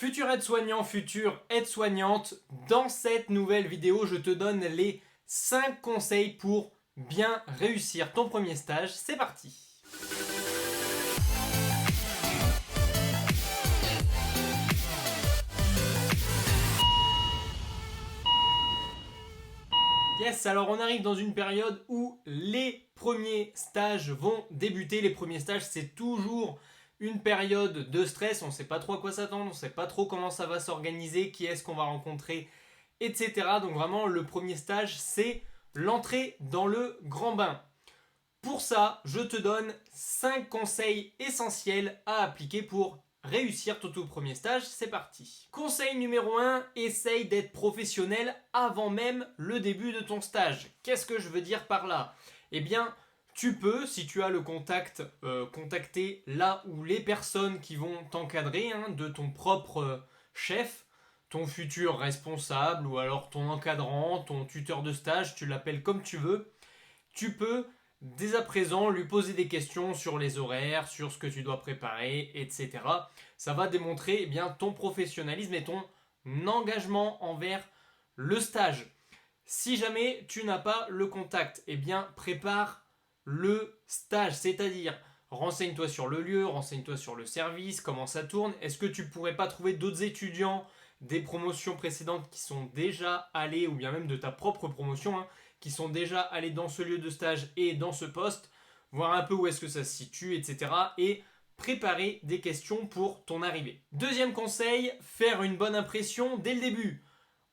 Futur aide-soignant, future aide-soignante, dans cette nouvelle vidéo, je te donne les 5 conseils pour bien réussir ton premier stage. C'est parti! Yes, alors on arrive dans une période où les premiers stages vont débuter. Les premiers stages, c'est toujours une période de stress. On ne sait pas trop à quoi s'attendre, on ne sait pas trop comment ça va s'organiser, qui est-ce qu'on va rencontrer, etc. Donc vraiment, le premier stage, c'est l'entrée dans le grand bain. Pour ça, je te donne 5 conseils essentiels à appliquer pour réussir ton tout premier stage. C'est parti. Conseil numéro 1, essaye d'être professionnel avant même le début de ton stage. Qu'est-ce que je veux dire par là? Eh bien, tu peux, si tu as le contact, contacter là où les personnes qui vont t'encadrer, de ton propre chef, ton futur responsable ou alors ton encadrant, ton tuteur de stage, tu l'appelles comme tu veux. Tu peux dès à présent lui poser des questions sur les horaires, sur ce que tu dois préparer, etc. Ça va démontrer ton professionnalisme et ton engagement envers le stage. Si jamais tu n'as pas le contact, prépare le stage, c'est-à-dire renseigne-toi sur le lieu, renseigne-toi sur le service, comment ça tourne. Est-ce que tu pourrais pas trouver d'autres étudiants des promotions précédentes qui sont déjà allés, ou bien même de ta propre promotion, qui sont déjà allés dans ce lieu de stage et dans ce poste, voir un peu où est-ce que ça se situe, etc. Et préparer des questions pour ton arrivée. Deuxième conseil, faire une bonne impression dès le début.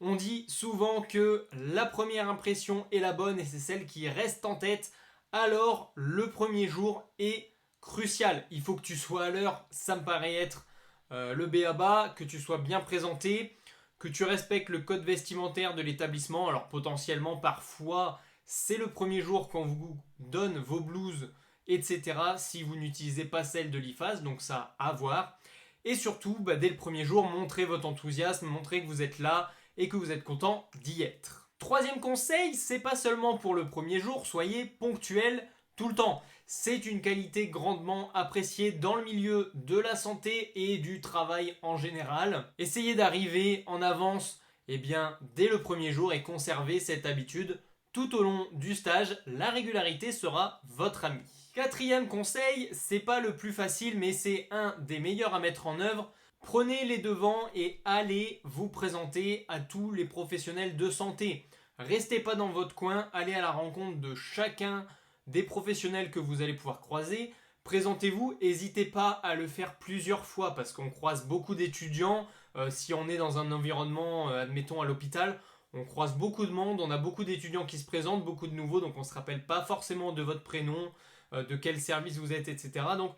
On dit souvent que la première impression est la bonne et c'est celle qui reste en tête. Alors, le premier jour est crucial. Il faut que tu sois à l'heure, ça me paraît être le b.a.-ba, que tu sois bien présenté, que tu respectes le code vestimentaire de l'établissement. Alors potentiellement, parfois, c'est le premier jour qu'on vous donne vos blouses, etc. si vous n'utilisez pas celle de l'IFAS, donc ça à voir. Et surtout, dès le premier jour, montrez votre enthousiasme, montrez que vous êtes là et que vous êtes content d'y être. Troisième conseil, c'est pas seulement pour le premier jour, soyez ponctuel tout le temps. C'est une qualité grandement appréciée dans le milieu de la santé et du travail en général. Essayez d'arriver en avance dès le premier jour et conserver cette habitude tout au long du stage. La régularité sera votre ami. Quatrième conseil, c'est pas le plus facile mais c'est un des meilleurs à mettre en œuvre. Prenez les devants et allez vous présenter à tous les professionnels de santé. Restez pas dans votre coin, allez à la rencontre de chacun des professionnels que vous allez pouvoir croiser. Présentez-vous, n'hésitez pas à le faire plusieurs fois parce qu'on croise beaucoup d'étudiants. Si on est dans un environnement, admettons à l'hôpital, on croise beaucoup de monde, on a beaucoup d'étudiants qui se présentent, beaucoup de nouveaux, donc on ne se rappelle pas forcément de votre prénom, de quel service vous êtes, etc. Donc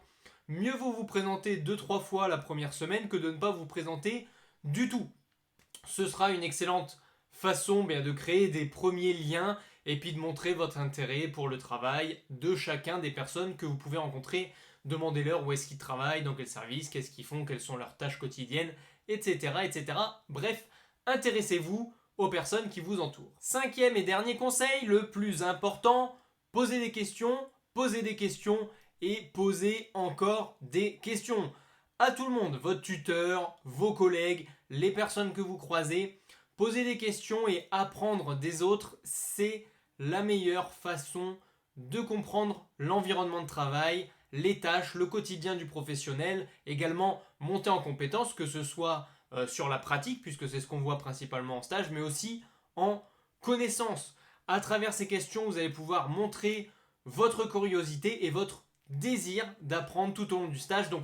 mieux vaut vous présenter 2-3 fois la première semaine que de ne pas vous présenter du tout. Ce sera une excellente façon de créer des premiers liens et puis de montrer votre intérêt pour le travail de chacun des personnes que vous pouvez rencontrer. Demandez-leur où est-ce qu'ils travaillent, dans quel service, qu'est-ce qu'ils font, quelles sont leurs tâches quotidiennes, etc. etc. Bref, intéressez-vous aux personnes qui vous entourent. Cinquième et dernier conseil, le plus important, posez des questions et posez encore des questions. À tout le monde, votre tuteur, vos collègues, les personnes que vous croisez, poser des questions et apprendre des autres, c'est la meilleure façon de comprendre l'environnement de travail, les tâches, le quotidien du professionnel, également monter en compétences, que ce soit sur la pratique, puisque c'est ce qu'on voit principalement en stage, mais aussi en connaissance. À travers ces questions, vous allez pouvoir montrer votre curiosité et votre désir d'apprendre tout au long du stage. Donc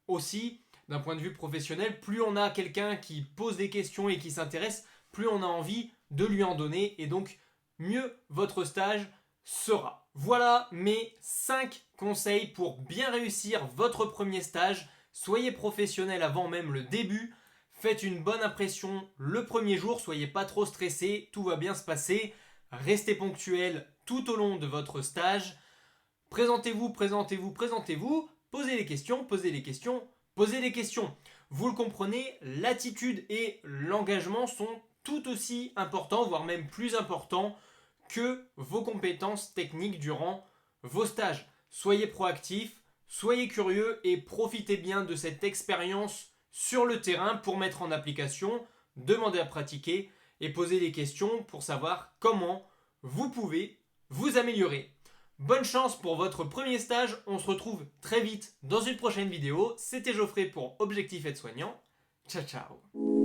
aussi, d'un point de vue professionnel, plus on a quelqu'un qui pose des questions et qui s'intéresse, plus on a envie de lui en donner et donc mieux votre stage sera. Voilà mes 5 conseils pour bien réussir votre premier stage. Soyez professionnel avant même le début. Faites une bonne impression le premier jour, soyez pas trop stressé, tout va bien se passer. Restez ponctuel tout au long de votre stage. Présentez-vous. Posez les questions. Vous le comprenez, l'attitude et l'engagement sont tout aussi importants, voire même plus importants que vos compétences techniques durant vos stages. Soyez proactifs, soyez curieux et profitez bien de cette expérience sur le terrain pour mettre en application, demander à pratiquer et poser des questions pour savoir comment vous pouvez vous améliorer. Bonne chance pour votre premier stage, on se retrouve très vite dans une prochaine vidéo. C'était Geoffrey pour Objectif Aide-Soignant. Ciao ciao.